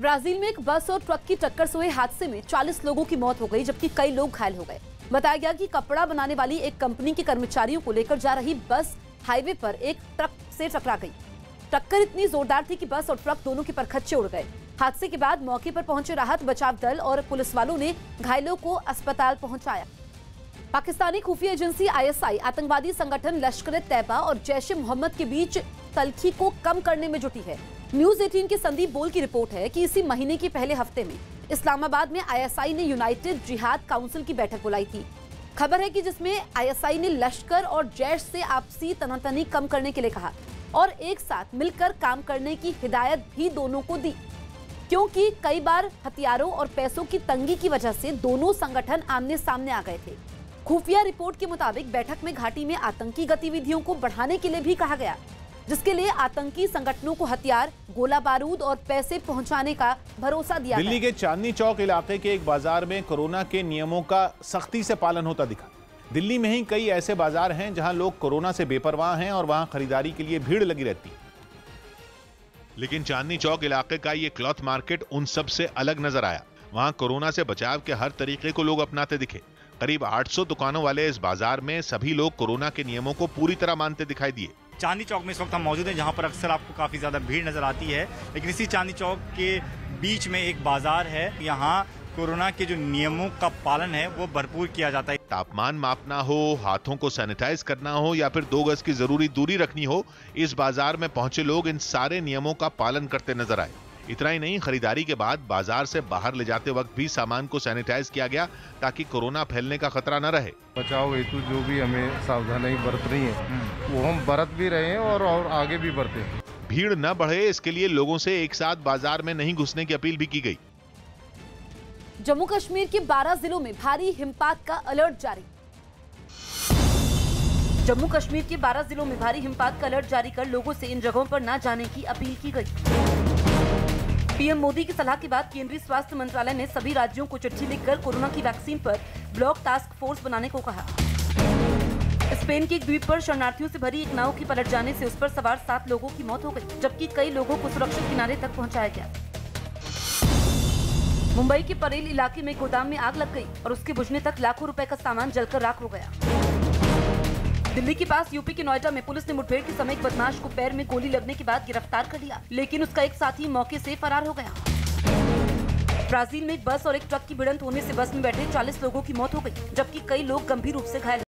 Brazil में एक बस और ट्रक की टक्कर से हुए हादसे में 40 लोगों की मौत हो गई, जबकि कई लोग घायल हो गए। बताया गया कि कपड़ा बनाने वाली एक कंपनी के कर्मचारियों को लेकर जा रही बस हाईवे पर एक ट्रक से टकरा गई। टक्कर इतनी जोरदार थी कि बस और ट्रक दोनों के परखच्चे उड़ गए। हादसे के बाद मौके पर पहुंचे राहत बचाव दल और पुलिस वालों ने घायलों को अस्पताल पहुंचाया। पाकिस्तानी खुफिया एजेंसी ISI आतंकवादी संगठन लश्कर-ए-तैयबा और जैश-ए-मोहम्मद के बीच तल्खी को कम करने में जुटी है। न्यूज 18 के संदीप बोल की रिपोर्ट है कि इसी महीने के पहले हफ्ते में इस्लामाबाद में ISI ने यूनाइटेड जिहाद काउंसिल की बैठक बुलाई थी। खबर है कि जिसमें ISI ने लश्कर और जैश से आपसी तनातनी कम करने के लिए कहा और एक साथ मिलकर काम करने की हिदायत भी दोनों को दी, क्योंकि कई बार हथियारों और पैसों की तंगी की वजह से दोनों संगठन आमने सामने आ गए थे। खुफिया रिपोर्ट के मुताबिक बैठक में घाटी में आतंकी गतिविधियों को बढ़ाने के लिए भी कहा गया, जिसके लिए आतंकी संगठनों को हथियार, गोला बारूद और पैसे पहुंचाने का भरोसा दिया। दिल्ली के चांदनी चौक इलाके के एक बाजार में कोरोना के नियमों का सख्ती से पालन होता दिखा। दिल्ली में ही कई ऐसे बाजार हैं जहां लोग कोरोना से बेपरवाह हैं और वहां खरीदारी के लिए भीड़ लगी रहती है। लेकिन चांदनी चौक इलाके का ये क्लॉथ मार्केट उन सब से अलग नजर आया। वहां कोरोना से बचाव के हर तरीके को लोग अपनाते दिखे। करीब 800 दुकानों वाले इस बाजार में सभी लोग कोरोना के नियमों को पूरी तरह मानते दिखाई दिए। चांदनी चौक में इस वक्त हम मौजूद हैं, जहां पर अक्सर आपको काफी ज्यादा भीड़ नजर आती है, लेकिन इसी चांदनी चौक के बीच में एक बाजार है। यहाँ कोरोना के जो नियमों का पालन है वो भरपूर किया जाता है। तापमान मापना हो, हाथों को सैनिटाइज करना हो या फिर 2 गज की जरूरी दूरी रखनी हो, इस बाजार में पहुंचे लोग इन सारे नियमों का पालन करते नजर आए। इतना ही नहीं, खरीदारी के बाद बाजार से बाहर ले जाते वक्त भी सामान को सैनिटाइज किया गया ताकि कोरोना फैलने का खतरा न रहे। बचाव हेतु जो भी हमें सावधानी बरत रही है वो हम बरत भी रहे हैं और आगे भी बढ़ते हैं। भीड़ न बढ़े इसके लिए लोगों से एक साथ बाजार में नहीं घुसने की अपील भी की गई। जम्मू कश्मीर के 12 जिलों में भारी हिमपात का अलर्ट जारी। जम्मू कश्मीर के 12 जिलों में भारी हिमपात का अलर्ट जारी कर लोगों से इन जगहों पर न जाने की अपील की गई। पीएम मोदी की सलाह के बाद केंद्रीय स्वास्थ्य मंत्रालय ने सभी राज्यों को चिट्ठी लिखकर कोरोना की वैक्सीन पर ब्लॉक टास्क फोर्स बनाने को कहा। स्पेन के एक द्वीप पर शरणार्थियों से भरी एक नाव के पलट जाने से उस पर सवार 7 लोगों की मौत हो गई, जबकि कई लोगों को सुरक्षित किनारे तक पहुंचाया गया। मुंबई के परेल इलाके में गोदाम में आग लग गई और उसके बुझने तक लाखों रुपए का सामान जलकर राख हो गया। दिल्ली के पास यूपी के नोएडा में पुलिस ने मुठभेड़ के समय एक बदमाश को पैर में गोली लगने के बाद गिरफ्तार कर लिया, लेकिन उसका एक साथी मौके से फरार हो गया। ब्राजील में एक बस और एक ट्रक की भिड़ंत होने से बस में बैठे 40 लोगों की मौत हो गई, जबकि कई लोग गंभीर रूप से घायल।